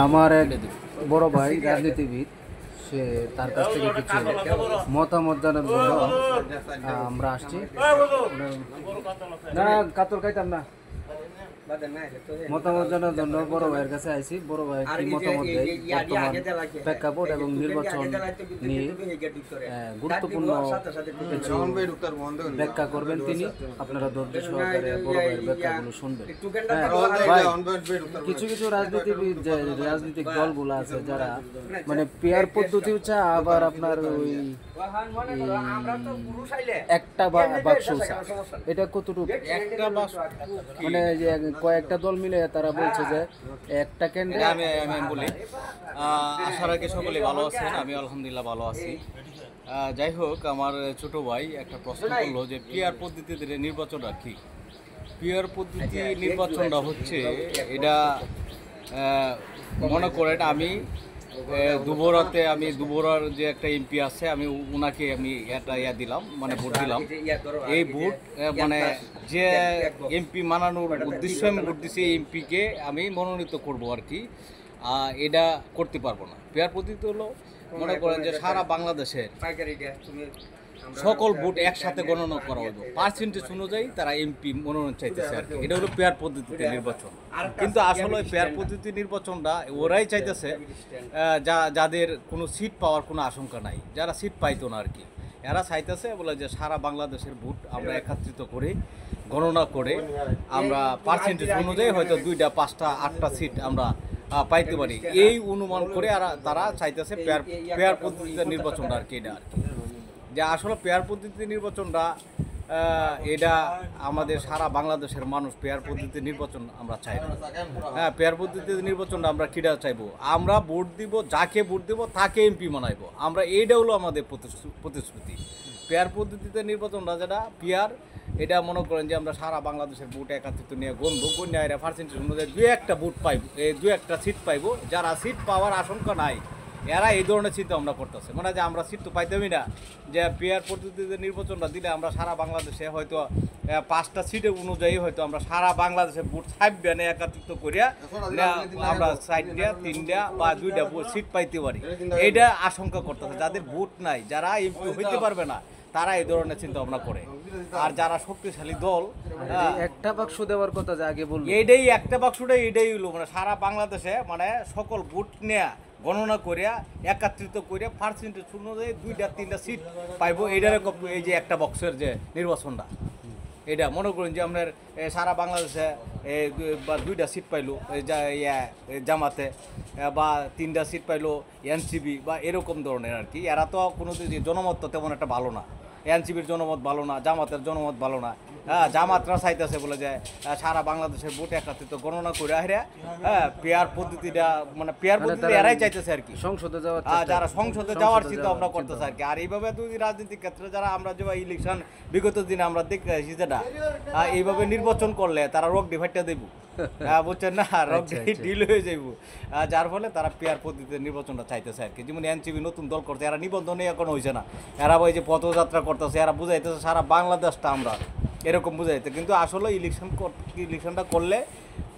আমার এক বড় ভাই রাজনীতিবিদ, সে তার কাছ থেকে কিছু মতামত জানার জন্য আমরা আসছি। না কাতর খাইতাম না, মতামত জানার জন্য বড় ভাইয়ের কাছে আইছি। বড় ভাই কি মতামত দেয় বর্তমান প্রেক্ষাপট এবং নির্বাচন নিয়ে গুরুত্বপূর্ণ কিছু ব্যাখ্যা করবেন তিনি। আপনারা ধৈর্য সহকারে বড় ভাইয়ের ব্যাখ্যাগুলো শুনবেন। কিছু কিছু রাজনীতিবিদ, যে রাজনৈতিক দলগুলো আছে যারা মানে পেয়ার পদ্ধতি হচ্ছে, আবার আপনার ওই একটা বাক্স, এটা কতটুকু একটা বাক্স মানে কয়েকটা দল মিলে তারা বলছে যে একটা ক্যান্ডিডেট। আমি বলি, আশা রাখি সকলে ভালো আছেন, আমি আলহামদুলিল্লাহ ভালো আছি। যাই হোক, আমার ছোট ভাই একটা প্রশ্ন করলো যে পিয়ার পদ্ধতিতে নির্বাচনটা কি। পিয়ার পদ্ধতি নির্বাচনটা হচ্ছে এটা, মনে করেন আমি দুবরার যে একটা এমপি আছে, আমি উনাকে আমি একটা দিলাম, মানে ভোট দিলাম। এই ভোট মানে যে এমপি মানানোর উদ্দেশ্যে আমি ভোট দিচ্ছি, এই এমপিকে আমি মনোনীত করবো আর কি। এটা করতে পারবো না। পেয়ার পদ্ধতি হলো, মনে করেন যে সারা বাংলাদেশের সকল ভোট একসাথে গণনা করা হইব, পার্সেন্টেজ অনুযায়ী তারা এমপি মনোনয়ন চাইতেছে আর কি। এটা হলো পেয়ার পদ্ধতিতে নির্বাচন। কিন্তু আসলে পেয়ার পদ্ধতি নির্বাচনটা ওরাই চাইতেছে যাদের কোনো সিট পাওয়ার কোনো আশঙ্কা নাই, যারা সিট পাইতো না আর কি। এরা চাইতেছে বলে যে সারা বাংলাদেশের ভোট আমরা একত্রিত করে গণনা করে আমরা পার্সেন্টেজ অনুযায়ী হয়তো 2টা 5টা 8টা সিট আমরা পাইতে পারি, এই অনুমান করে তারা চাইতেছে পেয়ার পদ্ধতিতে নির্বাচনটা আর কি। এটা আর কি যে আসলে পেয়ার পদ্ধতি নির্বাচনটা, এটা আমাদের সারা বাংলাদেশের মানুষ পেয়ার পদ্ধতি নির্বাচন আমরা চাই না। হ্যাঁ, পেয়ার পদ্ধতিতে নির্বাচনটা আমরা কিটা চাইবো, আমরা ভোট দিব, যাকে ভোট দিব তাকে এমপি বানাইবো আমরা, এইটা হলো আমাদের প্রতিশ্রুতি। পেয়ার পদ্ধতিতে নির্বাচনটা যেটা পেয়ার, এটা মনে করেন যে আমরা সারা বাংলাদেশের ভোট একত্রিত নিয়ে গণবো, গণ্য পার্সেন্টেজ অনুযায়ী 2-1টা ভোট পাইব, 2-1টা সিট পাইব। যারা সিট পাওয়ার আশঙ্কা নাই এরা এই ধরনের চিন্তা ভাবনা করতেছে, মানে যে আমরা সিট তো পাইতামই না, যে পেয়ার পদ্ধতিতে নির্বাচনটা দিলে আমরা সারা বাংলাদেশে হয়তো 5টা সিটের অনুযায়ী হয়তো আমরা সারা বাংলাদেশে ভোট 5 একত্রিত করিয়া আমরা 4টা 3টা বা 2টা সিট পাইতে পারি। এইটা আশঙ্কা করতেছে। যাদের ভোট নাই, যারা এমপি হইতে পারবে না, তারা এই ধরনের চিন্তা ভাবনা করে। আর যারা শক্তিশালী দল, একটা বাক্স দেওয়ার কথা যে আগে বলবো, এইটাই একটা বাক্সটাই এইটাই হলো, মানে সারা বাংলাদেশে মানে সকল ভোট নেয়া গণনা করিয়া একত্রিত করিয়া পার্সেন্টেজ অনুযায়ী 2টা 3টা সিট পাইব। এইটার এই যে একটা বক্সের যে নির্বাচনটা, এটা মনে করুন যে আপনার সারা বাংলাদেশে বা 2টা সিট পাইলো জামাতে, বা 3টা সিট পাইলো এনসিবি বা এরকম ধরনের আর কি। এরা তো কোনো জনমত তো তেমন একটা ভালো না, এনসিবির জনমত ভালো না, জামাতের জনমত ভালো না। হ্যাঁ, জামাতরা চাইতেছে বলে যে সারা বাংলাদেশের ভোট একত্রিত গণনা করে পেয়ার পদ্ধতিটা, মানে পেয়ার পদ্ধতি এরাই চাইতেছে আর কি, সংসদে যাওয়ার, যারা সংসদে যাওয়ার চিন্তা আমরা করতেছে আর কি। আর এইভাবে যদি রাজনীতিক ক্ষেত্রে যারা আমরা যে ইলেকশন বিগত দিনে আমরা দেখতে আসি, যেটা এইভাবে নির্বাচন করলে তারা রোগ ডিভাইডটা দেব, বুঝছেন না, রোগ ডিল হয়ে যাইব। যার ফলে তারা পেয়ার পদ্ধতিতে নির্বাচনটা চাইতেছে আর কি। যেমন এনসিবি নতুন দল করছে, এরা নিবন্ধনে এখন হয়েছে না, এরা ওই যে পথযাত্রা করতেছে, এরা বুঝাইতেছে সারা বাংলাদেশটা আমরা এরকম বুঝাইতে। কিন্তু আসলে ইলেকশনটা করলে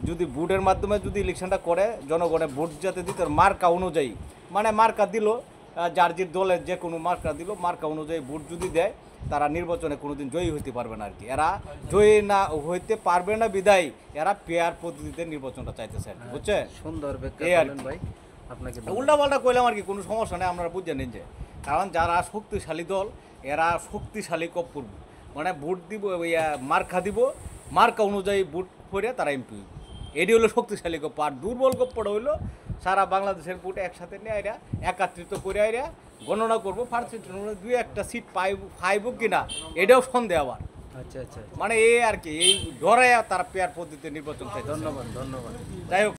যদি ভোটের মাধ্যমে যদি ইলেকশনটা করে, জনগণের ভোট যাতে দিতে মার্কা অনুযায়ী, মানে মার্কা দিল, যার যে দলের যে কোনো মার্কা দিল, মার্কা অনুযায়ী ভোট যদি দেয়, তারা নির্বাচনে কোনোদিন জয়ী হইতে পারবে না আর কি। এরা জয়ী না হইতে পারবে না বিদায় এরা পেয়ার পদ্ধতিতে নির্বাচনটা চাইতেছে আর কি, বুঝছে? সুন্দর ভাই, আপনাকে উল্টাপাল্টা কইলাম আর কি, কোনো সমস্যা নেই, আপনারা বুঝে নিন যে। কারণ যারা শক্তিশালী দল, এরা শক্তিশালী কপ করবে, মানে ভোট দিব, মার্কা দিব, মার্কা অনুযায়ী ভোট করে তারা এমপি। এটি হলো শক্তিশালী গপ্প। আর দুর্বল গপ্পটা হইলো সারা বাংলাদেশের ভোট একসাথে নিয়ে এরা একত্রিত করে এরা গণনা করবো, পার্সেন্টেজ 2-1টা সিট পাইব কিনা এটাও সন্দেহ আবার। আচ্ছা, মানে এই আর কি, এই ডরায় তারা পেয়ার পদ্ধতিতে নির্বাচন চাই। ধন্যবাদ। যাই হোক।